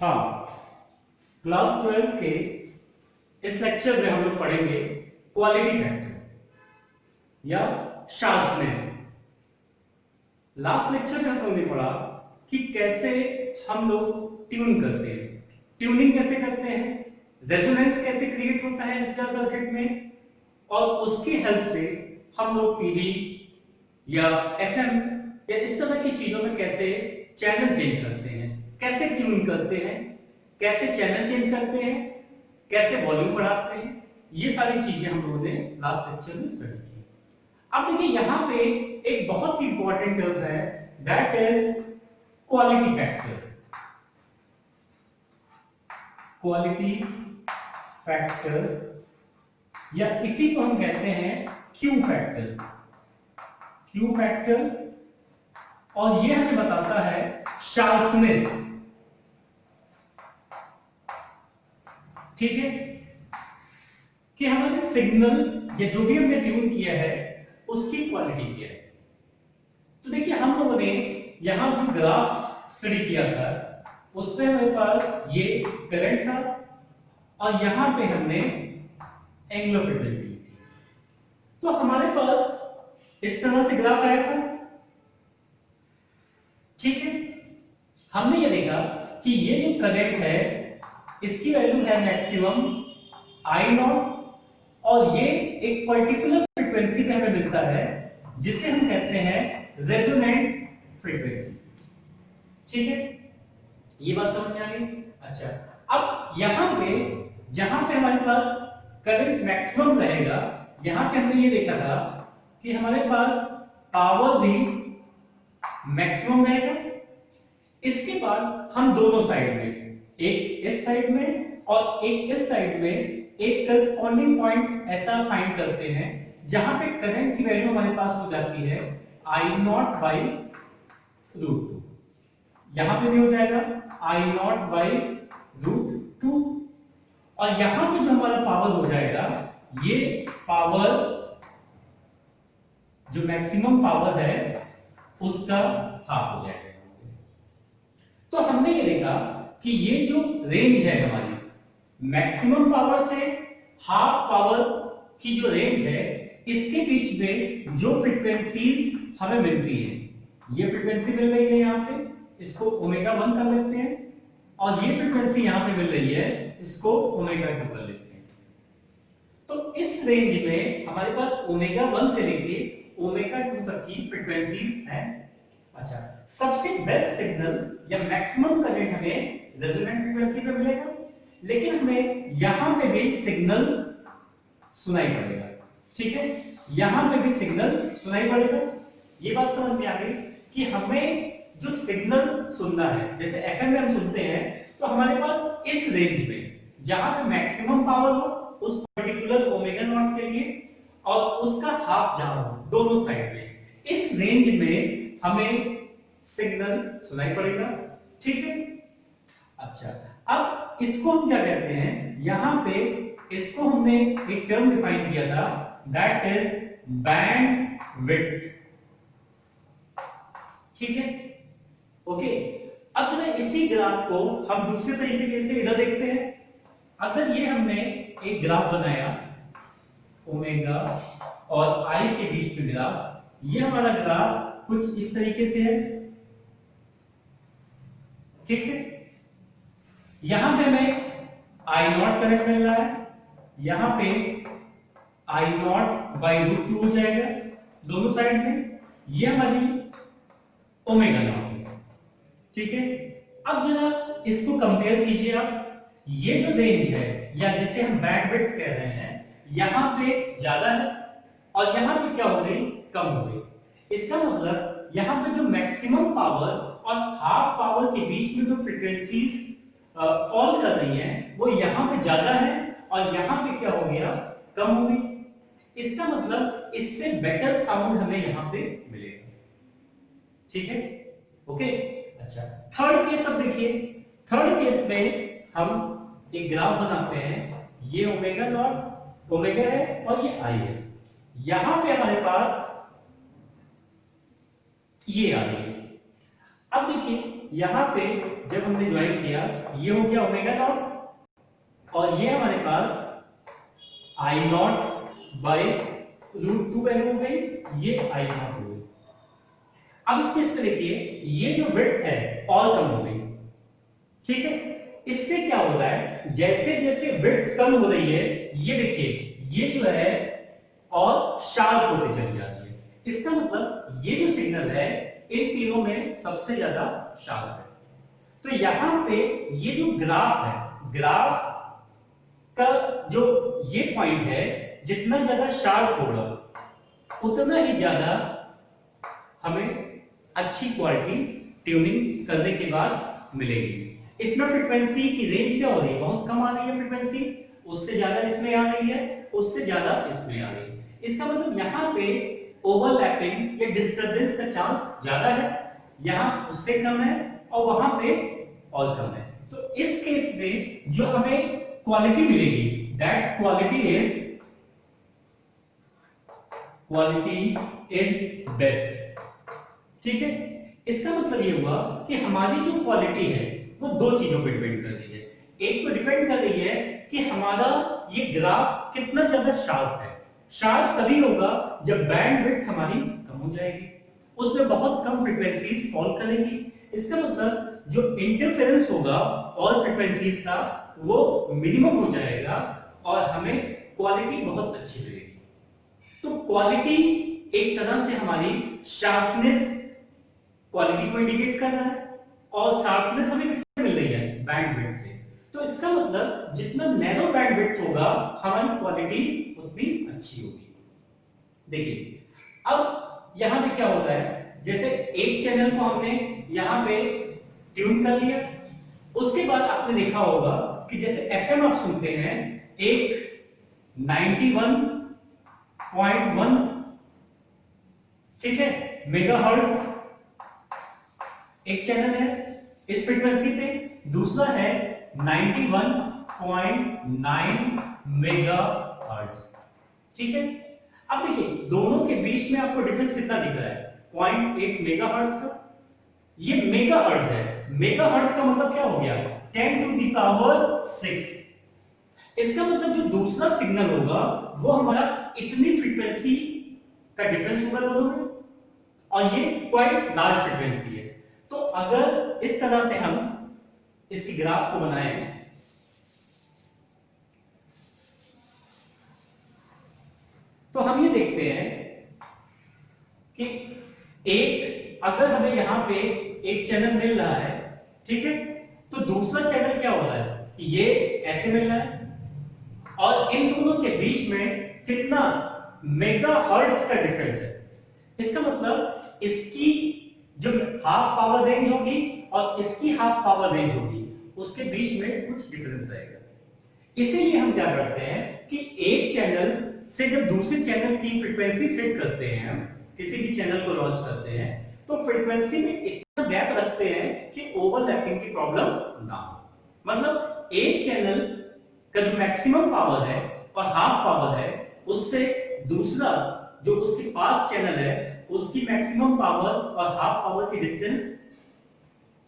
हाँ, क्लास 12 के इस लेक्चर में हम लोग पढ़ेंगे क्वालिटी फैक्टर या शार्पनेस। लास्ट लेक्चर में हम लोगों ने पढ़ा कि कैसे हम लोग ट्यून करते हैं, ट्यूनिंग कैसे करते हैं, रेजोनेंस कैसे क्रिएट होता है डिजिटल सर्किट में, और उसकी हेल्प से हम लोग पीडी या एफएम या इस तरह की चीजों में कैसे चैनल चेंज करते हैं, कैसे ट्यून करते हैं, कैसे चैनल चेंज करते हैं, कैसे वॉल्यूम बढ़ाते हैं। ये सारी चीजें हम लोगों ने लास्ट लेक्चर में स्टडी की। अब देखिए यहां पे एक बहुत ही इंपॉर्टेंट टर्म है, that is quality factor. Quality factor या इसी को हम कहते हैं क्यू फैक्टर। क्यू फैक्टर, और ये हमें बताता है शार्पनेस। ठीक है, कि हमारे सिग्नल या जो भी हमने ट्यून किया है उसकी क्वालिटी क्या है। तो देखिए हम लोगों ने यहां जो ग्राफ स्टडी किया था उसमें हमारे पास ये करंट था और यहां पे हमने एंगुलर फ्रीक्वेंसी ली थी। तो हमारे पास इस तरह से ग्राफ आया था। ठीक है, हमने ये देखा कि ये जो करंट है इसकी वैल्यू है मैक्सिमम आई नॉट, और ये एक पर्टिकुलर फ्रीक्वेंसी पे हमें मिलता है जिसे हम कहते हैं रेजोनेंट फ्रीक्वेंसी। ठीक है, ये बात समझ में आ गई। अच्छा, अब यहां पे जहां पे हमारे पास करंट मैक्सिमम रहेगा, यहां पे हमने ये देखा था कि हमारे पास पावर भी मैक्सिमम रहेगा। इसके बाद हम दोनों साइड में, एक इस साइड में और एक इस साइड में, एक करस्पॉन्डिंग पॉइंट ऐसा फाइंड करते हैं जहां पे करंट की वैल्यू हमारे पास हो जाती है आई नॉट बाई रूट टू। यहां पे भी हो जाएगा आई नॉट बाई रूट टू, और यहां पे जो हमारा पावर हो जाएगा, ये पावर जो मैक्सिमम पावर है उसका हाफ हो जाएगा। तो हमने ये देखा कि ये जो रेंज है हमारी मैक्सिमम पावर से हाफ पावर की जो रेंज है, इसके बीच में जो फ्रीक्वेंसीज हमें मिलती है, ये फ्रीक्वेंसी मिल रही है यहां पे, इसको ओमेगा 1 कर लेते हैं, और ये फ्रीक्वेंसी यहां पे मिल रही है, इसको ओमेगा 2 कर लेते हैं। तो इस रेंज में हमारे पास ओमेगा 1 से लेके ओमेगा 2 तक की फ्रीक्वेंसीज हैं। अच्छा, सबसे बेस्ट सिग्नल या मैक्सिमम करंट हमें रेजोनेंट फ्रीक्वेंसी पे मिलेगा, लेकिन हमें यहां पे भी सिग्नल सुनाई पड़ेगा। ठीक है, यहां पे भी सिग्नल सुनाई पड़ेगा। ये बात समझ में आ गई कि हमें जो सिग्नल सुनना है, जैसे एफएम में हम सुनते हैं, तो हमारे पास इस रेंज में जहां पे मैक्सिमम पावर हो उस पर्टिकुलर ओमेगा नॉट के लिए, और उसका हाफ जहां हो दोनों साइड में, इस रेंज में हमें सिग्नल सुनाई पड़ेगा। ठीक है, अच्छा, अब इसको हम क्या कहते हैं, यहां पे इसको हमने एक टर्म डिफाइन किया था, दैट इज बैंड विड्थ। ठीक है, ओके। अब जो है इसी ग्राफ को हम दूसरे तरीके से इधर देखते हैं। अगर ये हमने एक ग्राफ बनाया ओमेगा और आई के बीच में ग्राफ, ये हमारा ग्राफ कुछ इस तरीके से है। ठीक है, यहां पे हमें आई नॉट करंट मिल रहा है, यहां पे आई नॉट बाई रूट टू हो जाएगा दोनों साइड में, ये हमारी ओमेगा नॉट है। ठीक है, अब जरा इसको कंपेयर कीजिए आप, ये जो रेंज है या जिसे हम बैंडविड्थ कह रहे हैं, यहां पे ज्यादा है और यहां पे क्या हो गई, कम हो गई। इसका मतलब यहां पे जो मैक्सिमम पावर और हाफ पावर के बीच में जो फ्रीक्वेंसीज फॉल कर रही हैं, वो यहां पे ज्यादा है और यहां पे क्या हो गया, कम हो गई। इसका मतलब इससे बेटर साउंड हमें यहां पे मिलेगा। ठीक है, ओके। अच्छा, थर्ड केस अब देखिए, थर्ड केस में हम एक ग्राफ बनाते हैं, ये ओमेगा नॉट ओमेगा है और ये आई है, यहां पे हमारे पास ये आ गई। अब देखिए यहां पे जब हमने ज्वाइन किया ये हो गया ओमेगा नॉट और ये हमारे पास आई नॉट बाई रूट 2 वैल्यू हो गई, ये आई नॉट हो गई। अब इस केस पे देखिए ये जो विड्थ है और कम हो गई, ठीक है। इससे क्या हो रहा है, जैसे जैसे विड्थ कम हो रही है ये देखिए ये जो है और शार्प होते चली जाती है। इसका मतलब ये जो सिग्नल है इन तीनों में सबसे ज्यादा शार्प है। तो यहां पे ये जो ग्राफ है, ग्राफ का जो ये पॉइंट है जितना ज्यादा शार्प होगा उतना ही ज्यादा हमें अच्छी क्वालिटी ट्यूनिंग करने के बाद मिलेगी। इसमें फ्रीक्वेंसी की रेंज क्या हो रही है, बहुत कम आ रही है फ्रीक्वेंसी, उससे ज्यादा इसमें आ रही है, उससे ज्यादा इसमें आ रही है। इसका मतलब यहाँ पे ओवरलैपिंग या डिस्टरबेंस का चांस ज्यादा है, यहाँ उससे कम है और वहां पे और कम है। तो इस केस में जो हमें क्वालिटी मिलेगी दैट क्वालिटी इज बेस्ट, ठीक है। इसका मतलब ये हुआ कि हमारी जो क्वालिटी है वो दो चीजों पर डिपेंड कर रही है। एक तो डिपेंड कर रही है कि हमारा ये ग्राफ कितना ज्यादा शार्प है। शार्प तभी होगा जब बैंडविड्थ हमारी कम हो जाएगी, उसमें बहुत कम फ्रीक्वेंसीज फॉल करेंगी। इसका मतलब जो इंटरफेरेंस होगा और फ्रीक्वेंसीज का वो मिनिमम हो जाएगा और हमें क्वालिटी बहुत अच्छी मिलेगी। तो क्वालिटी एक तरह से हमारी शार्पनेस क्वालिटी को इंडिकेट कर रहा है और शार्पनेस हमें किससे मिल रही है, बैंडविड्थ से। तो इसका मतलब जितना नैरो बैंडविड्थ होगा हमारी क्वालिटी उतनी अच्छी होगी। देखिए अब यहां पे क्या होता है, जैसे एक चैनल को हमने यहां पे ट्यून कर लिया, उसके बाद आपने देखा होगा कि जैसे एफएम आप सुनते हैं एक 91.1, ठीक है, मेगाहर्ट्ज एक चैनल है इस फ्रीक्वेंसी पे, दूसरा है 91.9 मेगाहर्ट्ज, ठीक है। अब देखिए दोनों के बीच में आपको डिफरेंस कितना दिख रहा है, 0.8 मेगाहर्ट्ज का। ये मेगाहर्ट्ज है, मेगाहर्ट्ज का मतलब क्या हो गया, 10⁶। इसका मतलब जो दूसरा सिग्नल होगा वो हमारा इतनी फ्रीक्वेंसी का डिफरेंस होगा दोनों में और ये क्वाइट लार्ज फ्रीक्वेंसी है। तो अगर इस तरह से हम इसकी ग्राफ को बनाएं तो हम ये देखते हैं कि एक अगर हमें यहां पे एक चैनल मिल रहा है, ठीक है, तो दूसरा चैनल क्या हो रहा है कि ये ऐसे मिल रहा है और इन दोनों के बीच में कितना मेगाहर्ट्ज का डिफरेंस है। इसका मतलब इसकी जो हाफ पावर रेंज होगी और इसकी हाफ पावर रेंज होगी उसके बीच में कुछ डिफरेंस रहेगा। इसीलिए हम क्या करते हैं कि एक चैनल से जब दूसरे चैनल की फ्रीक्वेंसी सेट करते हैं, हम किसी भी चैनल को लॉन्च करते हैं तो फ्रीक्वेंसी में इतना गैप रखते हैं कि ओवरलैपिंग की प्रॉब्लम ना हो। मतलब एक चैनल का जो मैक्सिमम पावर है और हाफ पावर है उससे दूसरा जो उसके पास चैनल है उसकी मैक्सिमम पावर और हाफ पावर की डिस्टेंस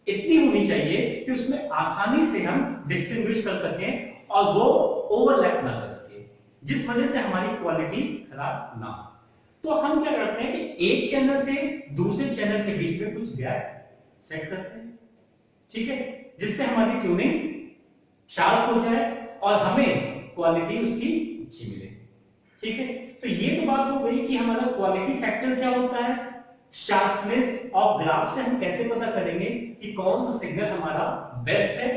इतनी होनी चाहिए कि उसमें आसानी से हम डिस्टिंग्विश कर सकें और वो ओवरलैप ना कर सके, जिस वजह से हमारी क्वालिटी खराब ना हो। तो हम क्या करते हैं कि एक चैनल से दूसरे चैनल के बीच में कुछ गैप सेट करते हैं, ठीक है, जिससे हमारी ट्यूनिंग शार्प हो जाए और हमें क्वालिटी उसकी अच्छी मिले, ठीक है। तो ये तो बात हो गई कि हमारा क्वालिटी फैक्टर क्या होता है। शार्पनेस ऑफ ग्राफ से हम कैसे पता करेंगे कि कौन सा सिग्नल हमारा बेस्ट है,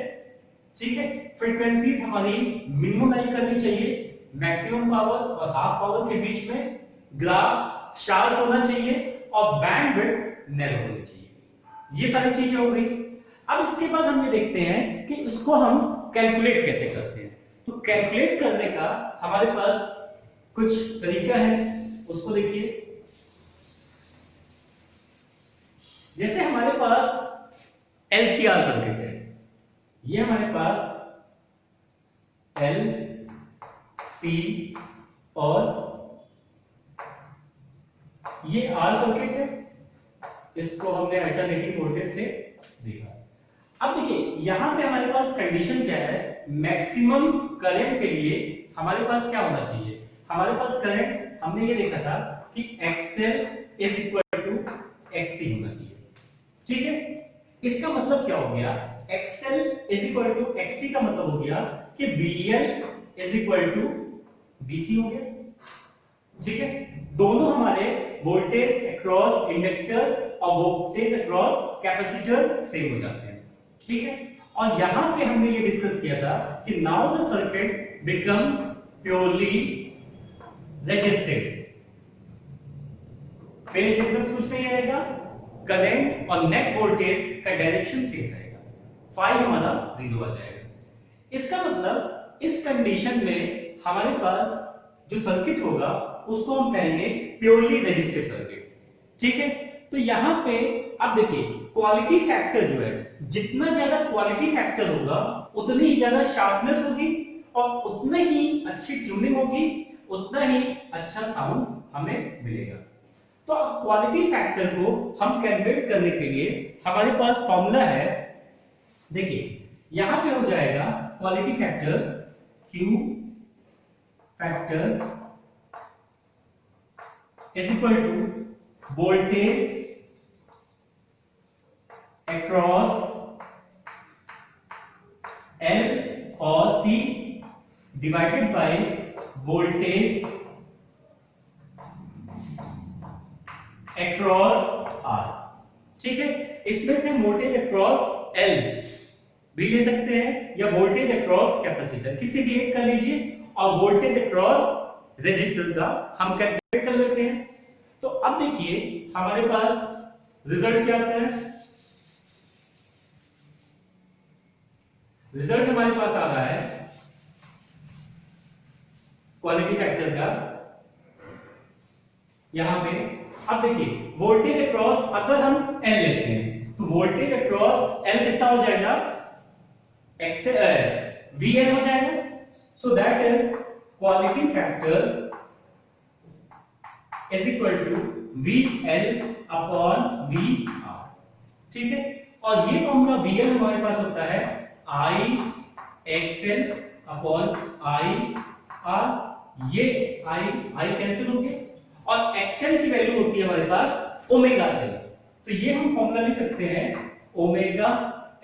ठीक है। फ्रीक्वेंसीज हमारी मिनिमम लाइन करनी चाहिए, मैक्सिमम पावर और हाफ पावर के बीच में, ग्राफ शार्प होना चाहिए और बैंडविड्थ नैरो होनी चाहिए। ये सारी चीजें हो गई। अब इसके बाद हम ये देखते हैं कि इसको हम कैलकुलेट कैसे करते हैं। तो कैलकुलेट करने का हमारे पास कुछ तरीका है, उसको देखिए। जैसे हमारे पास एलसीआर सर्किट है, ये हमारे पास एल सी और ये आर सर्किट है, इसको हमने अल्टरनेटिंग वोल्टेज से देखा। अब देखिए यहां पे हमारे पास कंडीशन क्या है, मैक्सिमम करंट के लिए हमारे पास क्या होना चाहिए, हमारे पास करंट हमने ये देखा था कि XL is equal to XC होना चाहिए, ठीक है। इसका मतलब क्या हो गया, XL is equal to XC का मतलब हो गया कि BL is equal to BC हो गया, ठीक है। दोनों हमारे वोल्टेज अक्रॉस इंडक्टर और वोल्टेज अक्रॉस कैपेसिटर सेम हो जाते हैं, ठीक है। और यहां पे हमने ये डिस्कस किया था कि now the circuit becomes purely resistive. Phase difference कुछ नहीं रहेगा, करंट और नेट वोल्टेज का डायरेक्शन सेम रहेगा, फाई हमारा 0 आ जाएगा। इसका मतलब इस कंडीशन में हमारे पास जो सर्किट होगा उसको हम कहेंगे प्योरली रेजिस्टिव सर्किट, ठीक है। तो यहां पे अब देखिए क्वालिटी फैक्टर जो है, जितना ज्यादा क्वालिटी फैक्टर होगा उतनी ही ज्यादा शार्पनेस होगी और उतनी ही अच्छी ट्यूनिंग होगी, उतना ही अच्छा साउंड हमें मिलेगा। तो अब क्वालिटी फैक्टर को हम कैलकुलेट करने के लिए हमारे पास फॉर्मूला है, देखिए यहां पे हो जाएगा quality factor Q factor is equal to voltage across L और C divided by voltage across R, ठीक है। इसमें से वोल्टेज अक्रॉस L भी ले सकते हैं या वोल्टेज अक्रॉस कैपेसिटर, किसी भी एक कर लीजिए, और वोल्टेज अक्रॉस रेजिस्टर का हम कैलकुलेट कर लेते हैं। तो अब देखिए हमारे पास रिजल्ट क्या आता है, रिजल्ट हमारे पास आ रहा है क्वालिटी फैक्टर का यहां पे। अब देखिए वोल्टेज अक्रॉस अगर हम L लेते हैं तो वोल्टेज अक्रॉस L कितना हो जाएगा, VL हो जाएगा। So that is quality factor is equal to VL upon VR, ठीक है। और ये फॉर्मूला VL हमारे पास होता है IXL अपॉन IR, ये I कैंसिल हो गया, और XL की वैल्यू होती है हमारे पास ओमेगा L। तो ये हम फॉर्मूला लिख सकते हैं ओमेगा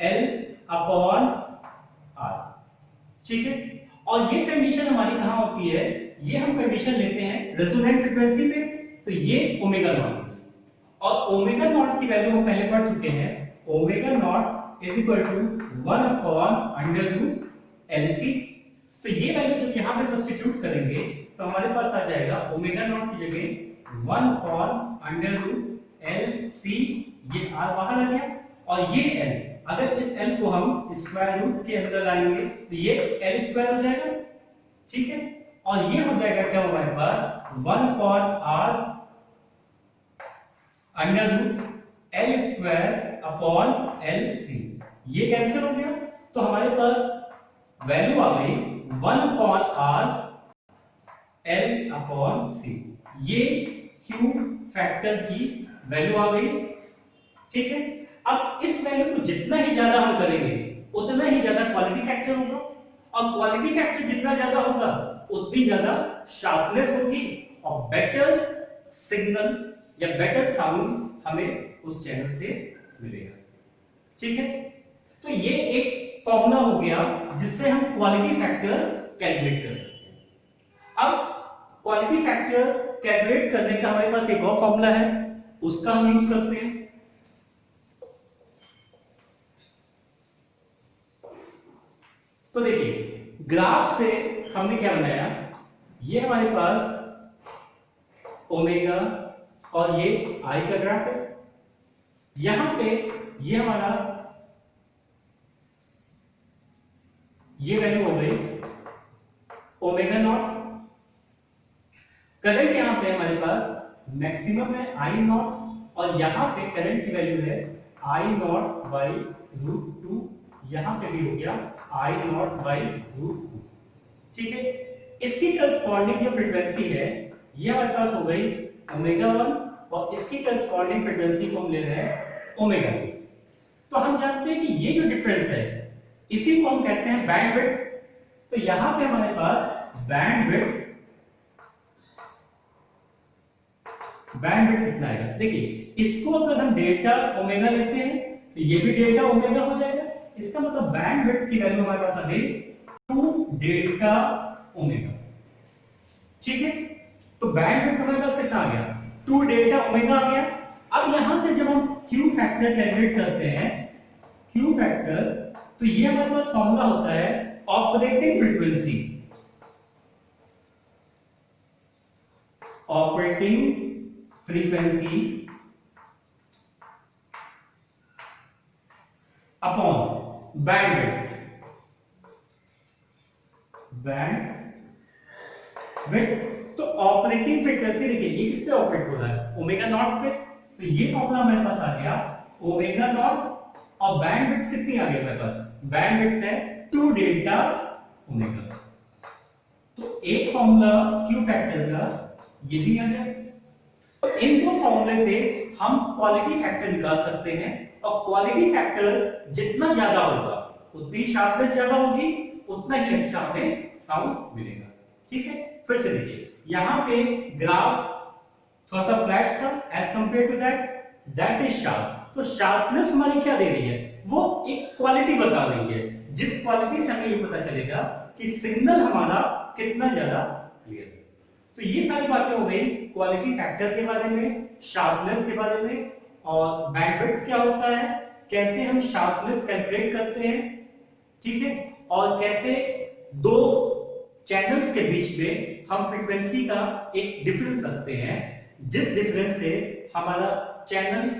L अपॉन R, ठीक है। और ये कंडीशन हमारी कहां होती है, ये हम कंडीशन लेते हैं रेजोनेंट फ्रीक्वेंसी पे, तो ये ओमेगा नॉट, और ओमेगा नॉट की वैल्यू हम पहले पढ़ चुके हैं, omega naught is equal to 1 upon under root LC। तो ये वैल्यू जब यहां पे सब्स्टिट्यूट करेंगे तो हमारे पास आ जाएगा ओमेगा नॉट की जगह 1 अपॉन अंडर रूट LC, ये R बाहर आ गया, और ये L, अगर इस L को हम स्क्वायर रूट के अंदर लाएंगे तो ये L स्क्वायर हो जाएगा, ठीक है। और ये हो जाएगा क्या हमारे पास 1 upon R under root L square upon LC, ये कैंसिल हो गया। तो हमारे पास वैल्यू आ गई 1 upon R L upon C, ये Q फैक्टर की वैल्यू आ गई, ठीक है। अब इस वैल्यू को जितना ही ज्यादा हम करेंगे उतना ही ज्यादा क्वालिटी फैक्टर होगा, और क्वालिटी फैक्टर जितना ज्यादा होगा उतनी ज्यादा शार्पनेस होगी और बेटर सिग्नल या बेटर साउंड हमें उस चैनल से मिलेगा, ठीक है। तो ये एक फॉर्मूला हो गया जिससे हम क्वालिटी फैक्टर कैलकुलेट कर सकते हैं। अब क्वालिटी फैक्टर कैलकुलेट करने का हमारे पास एक और फॉर्मूला है, उसका हम यूज करते हैं। तो देखिए ग्राफ से हमने क्या बनाया, ये हमारे पास ओमेगा और ये आई का ग्राफ है, यहां पे ये हमारा ये वैल्यू हो गई ओमेगा नॉट, करंट यहां पे हमारे पास मैक्सिमम है आई नॉट, और यहां पे करंट की वैल्यू है आई नॉट बाई रूट 2, यहां पे भी हो गया आई नॉट बाई रूट 2, ठीक है। इसकी करस्पॉन्डिंग जो फ्रीक्वेंसी है ये हमारे पास हो गई ओमेगा 1, और इसकी करस्पॉन्डिंग फ्रीक्वेंसी को हम ले रहे हैं ओमेगा 2। तो हम जानते हैं कि ये जो डिफरेंस है इसी को हम कहते हैं बैंडविड्थ। तो यहां पे हमारे पास बैंडविड्थ कितना आएगा, देखिए इसको अगर हम डेल्टा ओमेगा लेते हैं तो ये भी डेल्टा ओमेगा हो जाएगा। इसका मतलब बैंडविड्थ की वैल्यू हमारे पास आ गई 2 डेल्टा ओमेगा। ठीक है, तो बैंडविड्थ हमारे पास कितना आ गया, 2 डेल्टा ओमेगा आ गया। अब यहां से जब हम क्यू फैक्टर कैलकुलेट करते हैं, क्यू फैक्टर, तो ये हमारे पास फॉर्मूला होता है ऑपरेटिंग फ्रीक्वेंसी, अपॉन बैंडविड्थ, तो ऑपरेटिंग फ्रीक्वेंसी देखिए ये किस पे ऑपरेट हो रहा है, ओमेगा नॉट पे। तो ये फॉर्मूला हमारे पास आ गया ओमेगा नॉट, और बैंडविड्थ कितनी आ गई हमारे पास, बैंडविड्थ है 2 डेल्टा ओमेगा। तो एक फॉर्मूला क्यू फैक्टर का ये भी आ गया। तो इन दो फॉर्मूले से हम क्वालिटी फैक्टर निकाल सकते हैं, और क्वालिटी फैक्टर जितना ज्यादा होगा उतनी शार्पनेस ज्यादा होगी, उतना ही अच्छा हमें साउंड मिलेगा। ठीक है, फिर से देखिए यहां पे ग्राफ थोड़ा सा फ्लैट था as compare to that is sharp. तो शार्पनेस हमारी क्या दे रही है, वो एक क्वालिटी बता रही है, जिस क्वालिटी से हमें ये पता चलेगा कि सिग्नल हमारा कितना ज्यादा क्लियर है। तो ये सारी बातें हो गई क्वालिटी फैक्टर के बारे में, शार्पनेस के बारे में, और बैंडविड्थ क्या होता है, कैसे हम शार्पनेस कैलकुलेट करते हैं। ठीक है, और कैसे दो चैनल्स के बीच में हम फ्रीक्वेंसी का एक डिफरेंस रखते हैं, जिस डिफरेंस से हमारा चैनल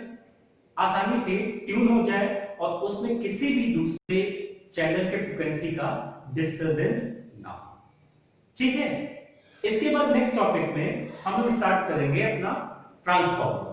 आसानी से ट्यून हो जाए और उसमें किसी भी दूसरे चैनल के फ्रीक्वेंसी का डिस्टरबेंस ना हो। ठीक है, इसके बाद नेक्स्ट टॉपिक में हम लोग स्टार्ट करेंगे अपना ट्रांसफॉर्मर।